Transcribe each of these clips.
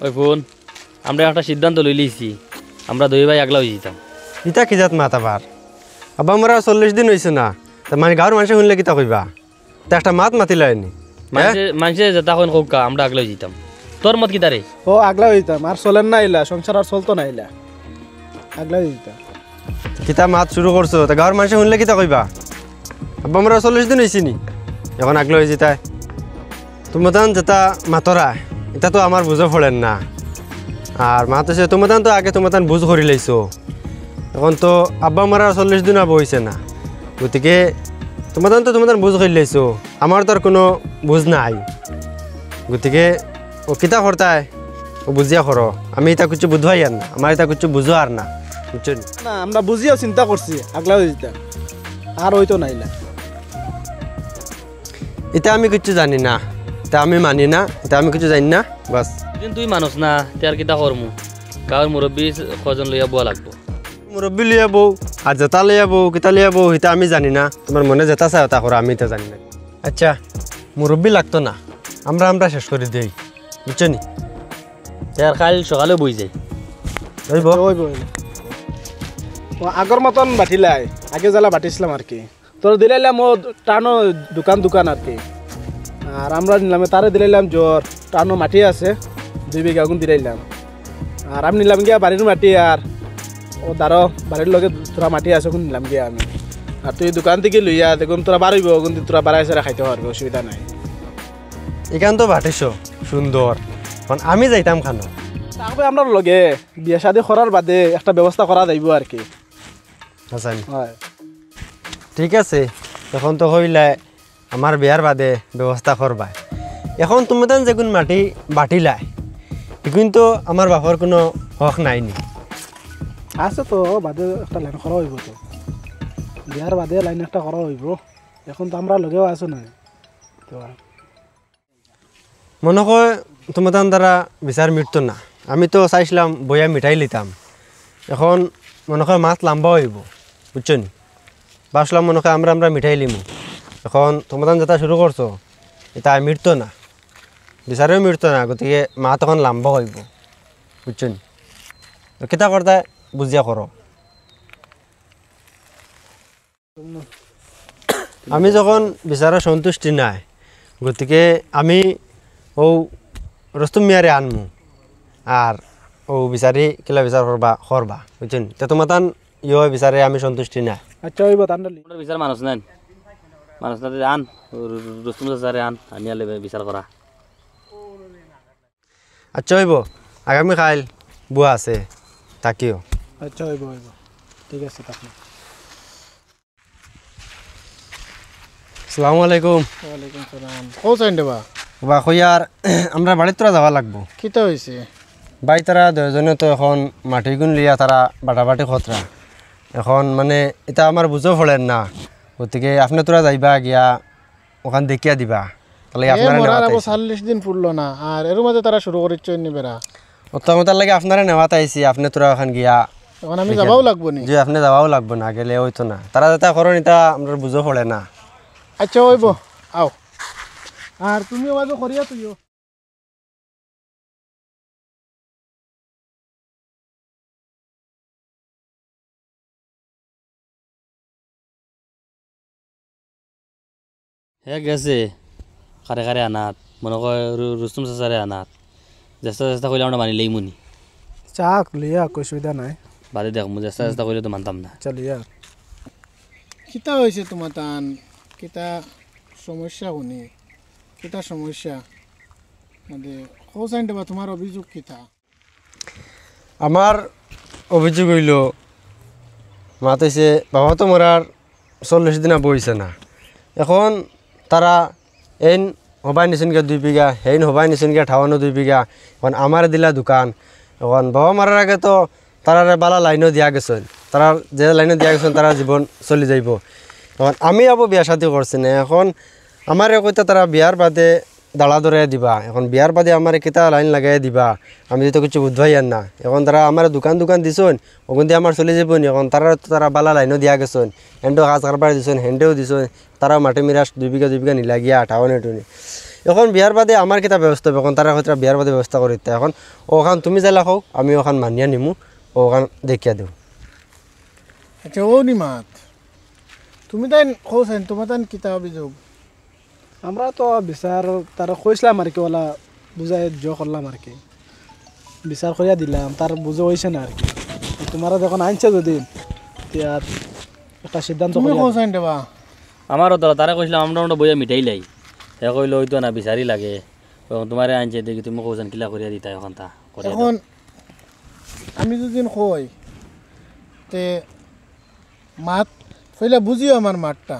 ওই ফোন আমরা একটা সিদ্ধান্ত লই লিছি আমরা দুই ভাই আগলা হয়ে যেতাম ইতা কি জাত মাত আবার আব্বা আমরা 40 দিন হয়েছে না তা মানে গাঁর মানুষে শুনলে কিতা কইবা তা একটা মাত মাতি লয়নি মানুষে যেটা এখন হোক আমরা আগলা হয়ে যেতাম তোর মত কি তারে ও আগলা হইতাম আর চলেন না আইলা সংসার আর চলতো না আইলা আগলা হইতাম কিতা মাত শুরু করছো তা গাঁর মানুষে শুনলে কিতা কইবা আব্বা আমরা 40 দিন হয়েছি নি এখন আগলা হয়ে যেতায় তোমাদান যেটা মাতরা এটা তো আমার বুঝো পড়েন না আর মাত হচ্ছে তোমাদান তো আগে তোমাদান বুঝ করে লাইছো এখন তো আব্বা আমার 40 দিন আবো হয়েছে না গতিকে তোমাদান তো তোমাদান বুঝ করে লাইছো আমার তো আর কোনো বুঝ নাই গতিকে ও কিতা করতায় ও বুঝিয়া করো আমি এটা কিছু বুঝবাই আর না আমার এটা কিছু বুঝো আর না বুঝছেন না আমরা বুঝিয়া চিন্তা করছি আগলা হয়ে যেতাম আর হইতো না আইলা এটা আমি কিছু জানি না এটা আমি মানি না এটা আমি কিছু জানি না বাস তুই মানুষ না তার কিতা করমু গাঁৱৰ মুরব্বী কজন লইয়া বুয়া লাগবো মুরব্বী লিয়া বউ আর জেতা লিয়া বউ কিতা লিয়া বউ এটা আমি জানি না তোমার মনে যেটা চাই ওটা করো আমি এটা জানি না আচ্ছা মুরব্বী লাগতো না আমরা শেষ করে দিই বুঝছো নি তার কাল সকালে বই যায় ওইব ওই বই ও আগর মতন বাটিলাই আগে জ্বালা বাটিছিলাম আর কি তোর দিলাইলাম ও টানো দোকান আর কি আর আমরা নিলাম তারে দিলাইলাম জ্বর টানো মাটি আছে 2 বিঘা গুণ দিলাইলাম আর আমি নিলাম গিয়া বাড়ির মাটি আর ও দাঁড়ো বাড়ির লগে তোরা মাটি আছে কোন নিলাম গিয়া আমি আর তুই দোকান থেকে লইয়া দেখুন তোরা বাড়াইব কিন্তু তোরা বাড়াই সারা খাইতে পারবে অসুবিধা নাই এখান তো বাটিছো সুন্দর কারণ আমি যাইতাম খানো তারপরে আমরা লগে বিয়া শাদি করার বাদে একটা ব্যবস্থা করা যাইব আর কি হাসান হয় ঠিক আছে এখন তো হইলে আমার বিয়ার বাদে ব্যবস্থা করবা এখন তুমি তো যেগুন মাটি বাটিলাই এগুন তো আমার বাপর কোনো হক নাইনি আছে তো বাদে একটা লাইন করা হইব তো বিয়ার বাদে লাইন একটা করা হইব এখন তো আমরা লগেও আছো না তো মনে হয় তোমার দ্বারা বিচার মিটতো না আমি তো চাইছিলাম বইয়া মিঠাই লিতাম এখন মনে হয় মাছ লাম্বা হইব বুঝছো নি বাসলাম মনে হয় আমরা মিঠাই লিমু এখন তোমার যেটা শুরু করছো এটা মিটতো না বিচারেও মিটতো না গতিকে মা তখন লাম্বা হইব বুঝছো নি কেটা করতে বুঝিয়া করো আমি যখন বিচারের সন্তুষ্টি নাই গতিকে আমি ও রস্তম মিয়ারে আনমু আর ও বিচারি কিলা বিচার করবা বুঝছেন তো তোমার তান বিচারে আমি সন্তুষ্টি নাই আচ্ছা হইব তান্ডালি বিচার মানুষ নাই মানুষ না আন রুস্তুম চাচারে আন আনিয়ালে বিচার করা আচ্ছা হইব আগামী কাল বুয়া আছে তাকিও আচ্ছা হইব ঠিক আছে তাহলে আসসালামু আলাইকুম ওয়ালাইকুম সালাম কোথায় দেবা বা কইয়ার আমরা বাড়ির তোরা যাওয়া লাগবো কিতা হইছে বাই তারা দুজনে তো এখন মাটি গুণ লিয়া তারা বাটাবাটি খতরা এখন মানে এটা আমার বুঝো ফলেন না গতিকে আপনি তোরা যাইবা গিয়া ওখান দেখিয়া দিবা তাহলে আপনারা নেওয়াত 40 দিন পুরলো না আর এর মধ্যে তারা শুরু করেছে নিবেরা ওটার লাগে আপনারা নেওয়াত আইছি আপনি তোরা ওখান গিয়া এখন আমি যাবাও লাগবো নি যে আপনি যাওয়াও লাগবো না গেলে হইতো না তারা যেটা করেন এটা আমরা বুঝো ফলে না আচ্ছা হইব আও আর তুমি আওয়াজও করিয়া তুইও হে গেছে কারে আনাত মনে কয় রুস্তুম চাচারে আনাত চেষ্টা করলে আমরা মানি লইমুনি চাক লিয়া কই সুবিধা নাই বাদে দেখমু চেষ্টা করলে তো মানতাম না চলিয়া কিতা হয়েছে তোমার টান কিতা সমস্যা শুনি কিতা সমস্যা মানে কোসাইন দেবা তোমার অভিযোগ কিতা আমার অভিযোগ হইল মাতাইছে বাবা তো মরার 40 দিনা বইছে না এখন তারা এইন হবাই নিছেন গিয়া 2 বিঘা হেইন হবাই নিছেন গিয়া 58 বিঘা এখন আমার দিলা দোকান এখন বাবা মারার আগে তো তারারে বালা লাইনও দিয়া গেছেন তারা যে লাইনে দিয়া গেছেন তারা জীবন চলি যাইব এখন আমি আবো বিয়া শাদি করছি না এখন আমার কইতে তারা বিয়ার বাদে দাঁড়া ধরে দিবা এখন বিয়ার বাদে আমার কিতা লাইন লাগাই দিবা আমি তো কিছু বুঝবাই আর না এখন তারা আমার দোকান দিছন ওখান দিয়ে আমার চলে যাবনি এখন তারা বালা লাইনও দিয়া গেছেন হেন্ডেও কাজ কারবার দিছেন হেন্ডেও দিছেন তারা মাটি মিরাস 2 বিঘা নিলা গিয়া 58 টনি এখন বিয়ার বাদে আমার কিতা ব্যবস্থা হবে এখন তারা হয়তো বিয়ার বাদে ব্যবস্থা করে দিতে এখন ওখান তুমি যাইলা হোক আমি ওখান মানিয়া নিমু ওখান দেখিয়া দেব আচ্ছা ও নিমাত তুমি তাই কৌছেন তোমার তাই কিতা অভিযোগ আমরা তো বিচার তারা কইছিলাম আর কি ওলা বুঝাই করলাম আর কি বিচার করিয়া দিলাম তার বুঝে হয়েছে না আর কি তোমারা যখন আনছে যদি এতিয়া একটা সিদ্ধান্ত তুমি করিয়া দিও। কৌছেন দেবা আমারও তো তারা কইছিলাম আমরা বইয়া মিঠাই লাই সে কইলো হইতো না বিচারি লাগে তখন তোমারে আনছে দেখি তুমি কৌছেন কিলা করিয়া দিতা এখন তা করিয়া দাও। এখন আমি দুদিন কই তে মাত ফেলে বুঝিও আমার মাঠটা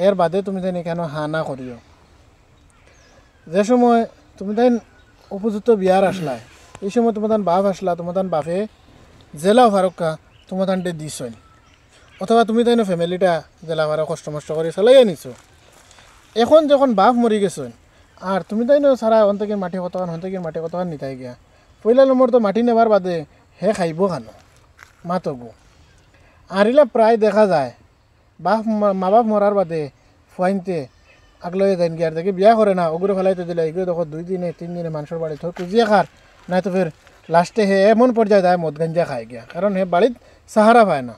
এর বাদে তুমি তাই কেন হানা করিও যে সময় তুমি তাই উপযুক্ত বিয়ার আসলাই এই সময় তোমার বাপ আসলা তোমার বাপে জেলা ফারক্কা তোমার দিছই অথবা তুমি তাই ফ্যামিলিটা জেলা ফারো কষ্ট মষ্ট করে চলাই আনিছো এখন যখন বাপ মরি গেছেন আর তুমি তাই সারা অন্তকের মাটি কতখান হন্তকের মাটি কতখান নিতাই গিয়া পয়লা নম্বর তো মাটি নেবার বাদে হে খাইব খানো মাতগো আর ইলা প্রায় দেখা যায় বাপ মা বাপ মরার বাদে ফুয়াইনতে আগলে যাইন গিয়ার দেখে বিয়া করে না ওগুলো ফেলাইতে দিলে এগুলো দেখো 2 দিনে 3 দিনে মানুষের বাড়ি থর কুজিয়া খার নাই তো ফের লাস্টে হে এমন পর্যায়ে যায় মদ গাঞ্জা খায় গিয়া কারণ হে বাড়িত সাহারা পায় না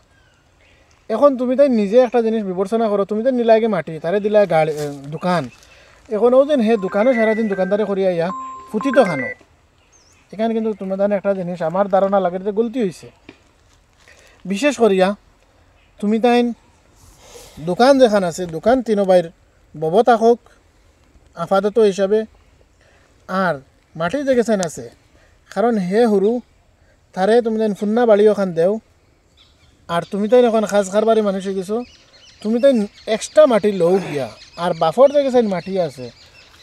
এখন তুমি তাই নিজে একটা জিনিস বিবেচনা করো তুমি তো নিলাগে মাটি তারে দিলা গাড়ি দোকান এখন ও যেন হে দোকানও সারাদিন দোকানদারে করিয়া ইয়া ফুটিতো খানো এখানে কিন্তু তোমার জানে একটা জিনিস আমার ধারণা লাগে যে গলতি হয়েছে বিশেষ করিয়া তুমি তাই দোকান যেখান আছে দোকান তিনো বাইর বব থাকক আপাতত হিসাবে আর মাটি যে গেছেন আছে কারণ হে সৰু তারে তুমি তাই ফুন্না বাড়ি ওখান দেও আর তুমি তাই এখন খাস খারবারি মানুষ হয়ে গেছো তুমি তাই এক্সট্রা মাটি লও গিয়া আর বাফর যে গেছেন মাটি আছে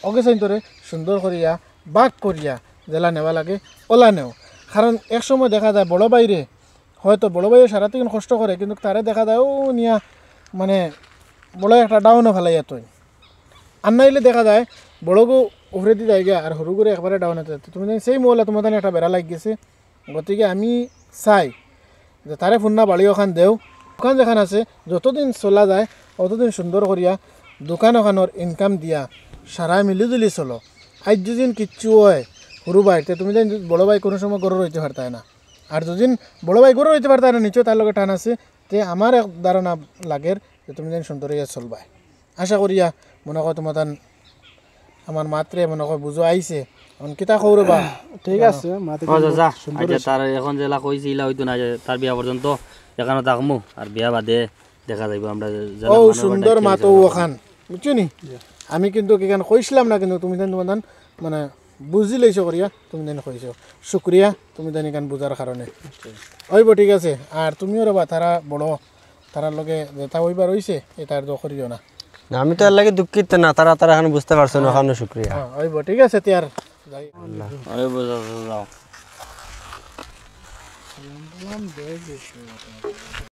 ও গেছেন তোরে সুন্দর করিয়া বাক করিয়া জেলা নেওয়া লাগে ওলা নেও কারণ এক সময় দেখা যায় বড় বাইরে হয়তো বড় বাইরে সারাদিন কষ্ট করে কিন্তু তারে দেখা যায় ও নিয়া মানে বড় একটা ডাউনও ফেলাই তুই আর নাইলে দেখা যায় বড়গো উফরে দিয়ে যায় গিয়া আর সরু করে একবারে ডাউন হতে তুমি সেই মহলা তোমার একটা বেড়া লাগ গেছে গতিকে আমি চাই যে তারে ফুন্না বাড়ি ওখান দেও দোকান যেখান আছে যতদিন চলা যায় অতদিন সুন্দর করিয়া দোকান ওখানোর ইনকাম দিয়া সারা মিলিজুলি চলো আজ যদিন কিচ্ছু হয় সরু ভাইতে তুমি যেন বড় ভাই কোনো সময় গরু রইতে পারতায় না আর যদিন বড় ভাই গরু রইতে পারতায় না নিশ্চয় তার লগে টান আছে তে আমার এক ধারণা লাগের যে তুমি যেন সুন্দর হইয়া চলবাই আশা করিয়া মনে কর তোমার আমার মাত্রে মনে কর বুঝো আইছে এখন কিতা খৌরবা ঠিক আছে মাতি যা আচ্ছা তার এখন জেলা কইছি ইলা হইতো না যে তার বিয়া পর্যন্ত এখানে থাকমু আর বিয়া বাদে দেখা যাইব আমরা জেলা ও মানুষ সুন্দর বাড়ি মাতো ওখান বুঝছো নি আমি কিন্তু কেন কইছিলাম না কিন্তু তুমি তোমার মানে বুঝি লইছো করিয়া তুমি দেন কইছো শুক্রিয়া তুমি দেন এখান বুঝার কারণে ওইব ঠিক আছে আর তুমিও রবা তারা বড় তারার লগে যেটা ওইবার হইছে এটার দো করিও না না আমি তো এর লাগে দুঃখিত না তারা তারা এখন বুঝতে পারছো না ওখানে শুক্রিয়া ওইব ঠিক আছে তিয়ার যাই ওই বুঝা যাও